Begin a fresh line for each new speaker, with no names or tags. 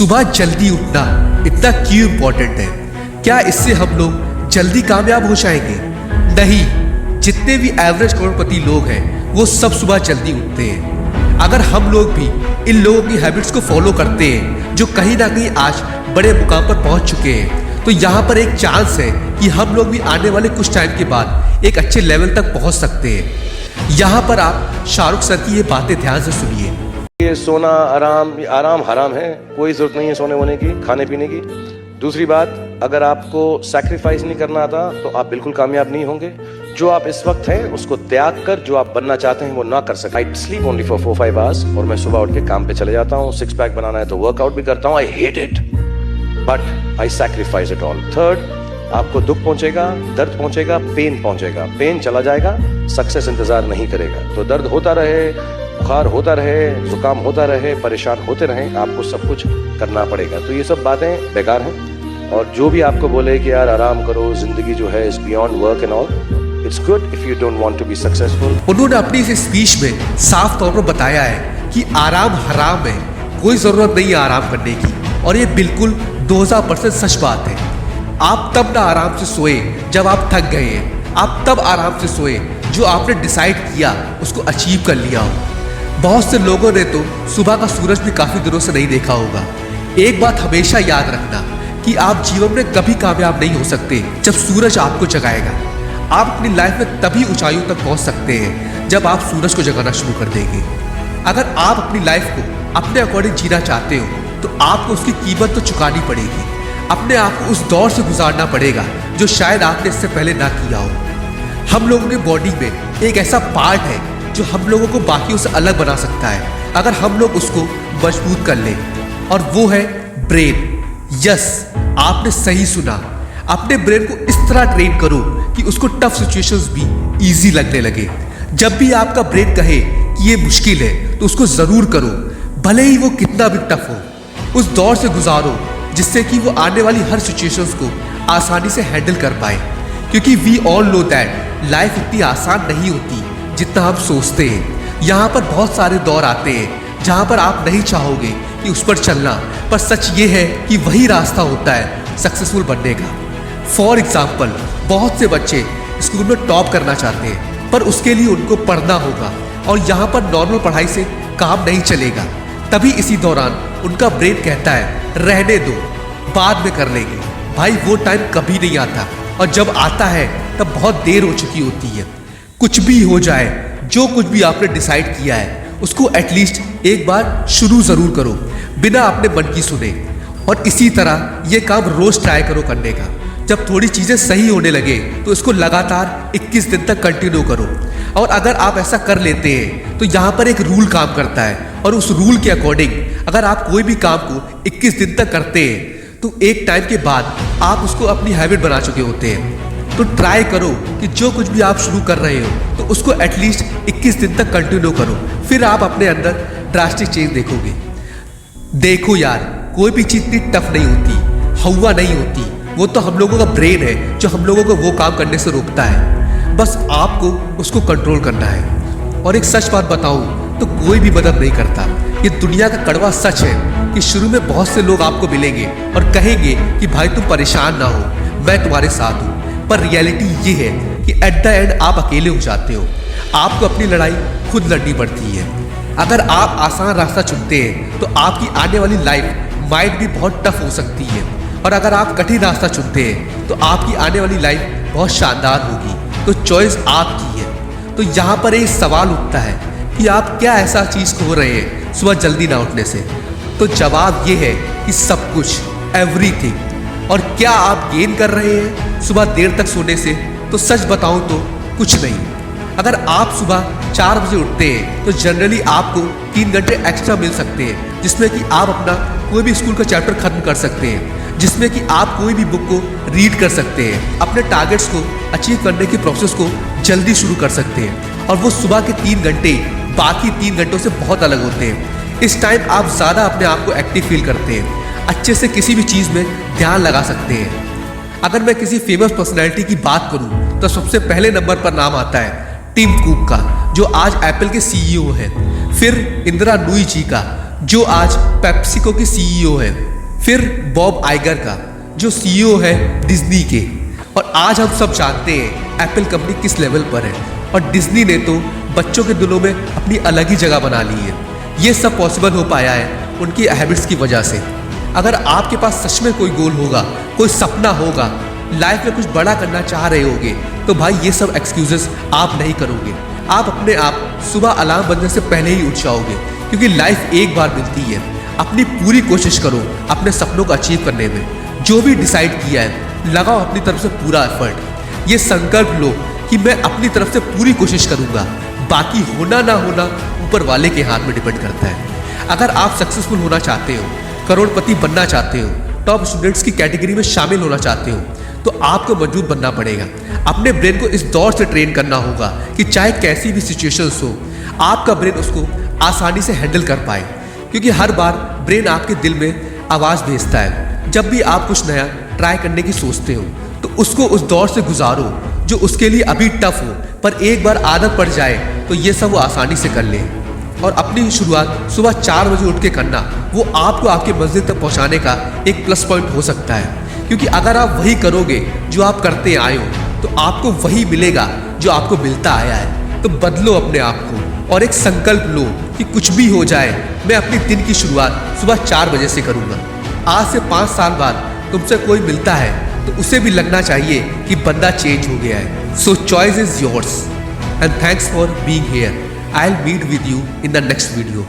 सुबह जल्दी उठना इतना क्यों इम्पोर्टेंट है? क्या इससे हम लोग जल्दी कामयाब हो जाएंगे? नहीं, जितने भी एवरेज करोड़पति लोग हैं वो सब सुबह जल्दी उठते हैं। अगर हम लोग भी इन लोगों की हैबिट्स को फॉलो करते हैं जो कहीं ना कहीं आज बड़े मुकाम पर पहुंच चुके हैं, तो यहाँ पर एक चांस है कि हम लोग भी आने वाले कुछ टाइम के बाद एक अच्छे लेवल तक पहुंच सकते हैं। यहाँ पर आप शाहरुख सर की ये बातें ध्यान से सुनिए।
ये सोना आराम हराम है, कोई जरूरत नहीं है सोने वोने की, खाने पीने की। दूसरी बात, अगर आपको सैक्रिफाइस नहीं करना आता तो आप बिल्कुल कामयाब नहीं होंगे। जो आप इस वक्त हैं उसको त्याग कर जो आप बनना चाहते हैं वो ना कर सकते। I sleep only for 4-5 hours और मैं सुबह उठ के काम पे चले जाता हूँ। 6 पैक बनाना है तो वर्कआउट भी करता हूँ। I hate it but I sacrifice it all. Third, आपको दुख पहुंचेगा, दर्द पहुंचेगा, पेन पहुंचेगा, पेन चला जाएगा, सक्सेस इंतजार नहीं करेगा। तो दर्द होता रहे, बुखार होता रहे, जुकाम होता रहे, परेशान होते रहें, आपको सब कुछ करना पड़ेगा। तो ये सब बातें बेकार हैं। और जो भी आपको बोले कि यार आराम करो, जिंदगी जो है is beyond work and all, it's good if you don't want to be successful.
उन्होंने अपनी इस स्पीच में साफ तौर पर बताया है कि आराम हराम है, कोई जरूरत नहीं है आराम करने की। और ये बिल्कुल 2000% सच बात है। आप तब ना आराम से सोए जब आप थक गए हैं, आप तब आराम से सोए जो आपने डिसाइड किया उसको अचीव कर लिया हो। बहुत से लोगों ने तो सुबह का सूरज भी काफी दिनों से नहीं देखा होगा। एक बात हमेशा याद रखना कि आप जीवन में कभी कामयाब नहीं हो सकते जब सूरज आपको जगाएगा। आप अपनी लाइफ में तभी ऊंचाइयों तक पहुंच सकते हैं जब आप सूरज को जगाना शुरू कर देंगे। अगर आप अपनी लाइफ को अपने अकॉर्डिंग जीना चाहते हो तो आपको उसकी कीमत तो चुकानी पड़ेगी। अपने आप को उस दौर से गुजारना पड़ेगा जो शायद आपने इससे पहले ना किया हो। हम लोगों के बॉडी में एक ऐसा पार्ट है जो हम लोगों को बाकियों से अलग बना सकता है अगर हम लोग उसको मजबूत कर लें, और वो है ब्रेन। यस, आपने सही सुना। अपने ब्रेन को इस तरह ट्रेन करो कि उसको टफ सिचुएशंस भी इजी लगने लगे। जब भी आपका ब्रेन कहे कि ये मुश्किल है तो उसको जरूर करो, भले ही वो कितना भी टफ हो। उस दौर से गुजारो जिससे कि वो आने वाली हर सिचुएशंस को आसानी से हैंडल कर पाए। क्योंकि we all know that life इतनी आसान नहीं होती जितना हम सोचते हैं। यहाँ पर बहुत सारे दौर आते हैं जहाँ पर आप नहीं चाहोगे कि उस पर चलना, पर सच ये है कि वही रास्ता होता है सक्सेसफुल बनने का। फॉर एग्जाम्पल, बहुत से बच्चे स्कूल में टॉप करना चाहते हैं पर उसके लिए उनको पढ़ना होगा और यहाँ पर नॉर्मल पढ़ाई से काम नहीं चलेगा। तभी इसी दौरान उनका ब्रेन कहता है रहने दो, बाद में कर लेंगे। भाई, वो टाइम कभी नहीं आता, और जब आता है तब बहुत देर हो चुकी होती है। कुछ भी हो जाए, जो कुछ भी आपने डिसाइड किया है उसको एटलीस्ट एक बार शुरू जरूर करो बिना अपने मन की सुने। और इसी तरह ये काम रोज ट्राई करो करने का। जब थोड़ी चीजें सही होने लगे तो इसको लगातार 21 दिन तक कंटिन्यू करो। और अगर आप ऐसा कर लेते हैं तो यहाँ पर एक रूल काम करता है, और उस रूल के अकॉर्डिंग अगर आप कोई भी काम को 21 दिन तक करते हैं तो एक टाइम के बाद आप उसको अपनी हैबिट बना चुके होते हैं। तो ट्राई करो कि जो कुछ भी आप शुरू कर रहे हो तो उसको एटलीस्ट 21 दिन तक कंटिन्यू करो, फिर आप अपने अंदर ड्रास्टिक चेंज देखोगे। देखो यार, कोई भी चीज इतनी टफ नहीं होती, हवा नहीं होती। वो तो हम लोगों का ब्रेन है जो हम लोगों को वो काम करने से रोकता है। बस आपको उसको कंट्रोल करना है। और एक सच बात बताऊं तो कोई भी मदद नहीं करता। ये दुनिया का कड़वा सच है कि शुरू में बहुत से लोग आपको मिलेंगे और कहेंगे कि भाई तुम परेशान ना हो, मैं तुम्हारे साथ हूँ। पर रियलिटी ये है कि एट द एंड आप अकेले हो जाते हो। आपको अपनी लड़ाई खुद लड़नी पड़ती है। अगर आप आसान रास्ता चुनते हैं तो आपकी आने वाली लाइफ माइट भी बहुत टफ हो सकती है, और अगर आप कठिन रास्ता चुनते हैं तो आपकी आने वाली लाइफ बहुत शानदार होगी। तो चॉइस आपकी है। तो यहाँ पर एक सवाल उठता है कि आप क्या ऐसा चीज खो रहे हैं सुबह जल्दी ना उठने से? तो जवाब ये है कि सब कुछ, एवरीथिंग। और क्या आप गेन कर रहे हैं सुबह देर तक सोने से? तो सच बताऊं तो कुछ नहीं। अगर आप सुबह 4 बजे उठते हैं तो जनरली आपको 3 घंटे एक्स्ट्रा मिल सकते हैं, जिसमें कि आप अपना कोई भी स्कूल का चैप्टर खत्म कर सकते हैं, जिसमें कि आप कोई भी बुक को रीड कर सकते हैं, अपने टारगेट्स को अचीव करने की प्रोसेस को जल्दी शुरू कर सकते हैं। और वो सुबह के 3 घंटे बाकी 3 घंटों से बहुत अलग होते हैं। इस टाइम आप ज़्यादा अपने आप को एक्टिव फील करते हैं, अच्छे से किसी भी चीज़ में ध्यान लगा सकते हैं। अगर मैं किसी फेमस पर्सनैलिटी की बात करूं तो सबसे पहले नंबर पर नाम आता है टिम कुक का, जो आज एप्पल के सीईओ है। फिर इंदिरा नूई जी का, जो आज पेप्सिको की सीईओ है। फिर बॉब आइगर का, जो सीईओ है डिज्नी के। और आज हम सब जानते हैं एप्पल कंपनी किस लेवल पर है, और डिज्नी ने तो बच्चों के दिलों में अपनी अलग ही जगह बना ली है। ये सब पॉसिबल हो पाया है उनकी हैबिट्स की वजह से। अगर आपके पास सच में कोई गोल होगा, कोई सपना होगा, लाइफ में कुछ बड़ा करना चाह रहे होगे, तो भाई ये सब एक्सक्यूजेस आप नहीं करोगे। आप अपने आप सुबह अलार्म बजने से पहले ही उठ जाओगे, क्योंकि लाइफ एक बार मिलती है। अपनी पूरी कोशिश करो अपने सपनों को अचीव करने में। जो भी डिसाइड किया है लगाओ अपनी तरफ से पूरा एफर्ट। ये संकल्प लो कि मैं अपनी तरफ से पूरी कोशिश करूंगा, बाकी होना ना होना ऊपर वाले के हाथ में डिपेंड करता है। अगर आप सक्सेसफुल होना चाहते हो, करोड़पति बनना चाहते हो, टॉप स्टूडेंट्स की कैटेगरी में शामिल होना चाहते हो, तो आपको मजबूत बनना पड़ेगा। अपने ब्रेन को इस दौर से ट्रेन करना होगा कि चाहे कैसी भी सिचुएशंस हो, आपका ब्रेन उसको आसानी से हैंडल कर पाए। क्योंकि हर बार ब्रेन आपके दिल में आवाज़ भेजता है। जब भी आप कुछ नया ट्राई करने की सोचते हो, तो उसको उस दौर से गुजारो जो उसके लिए अभी टफ हो, पर एक बार आदत पड़ जाए तो ये सब वो आसानी से कर ले। और अपनी शुरुआत सुबह 4 बजे उठ के करना, वो आपको आपके मंजिल तक पहुंचाने का एक प्लस पॉइंट हो सकता है। क्योंकि अगर आप वही करोगे जो आप करते आए हो, तो आपको वही मिलेगा जो आपको मिलता आया है। तो बदलो अपने आप को और एक संकल्प लो कि कुछ भी हो जाए, मैं अपने दिन की शुरुआत सुबह 4 बजे से करूँगा। आज से 5 साल बाद तुमसे कोई मिलता है तो उसे भी लगना चाहिए कि बंदा चेंज हो गया है। सो choice is yours and thanks for being here. I'll meet with you in the next video.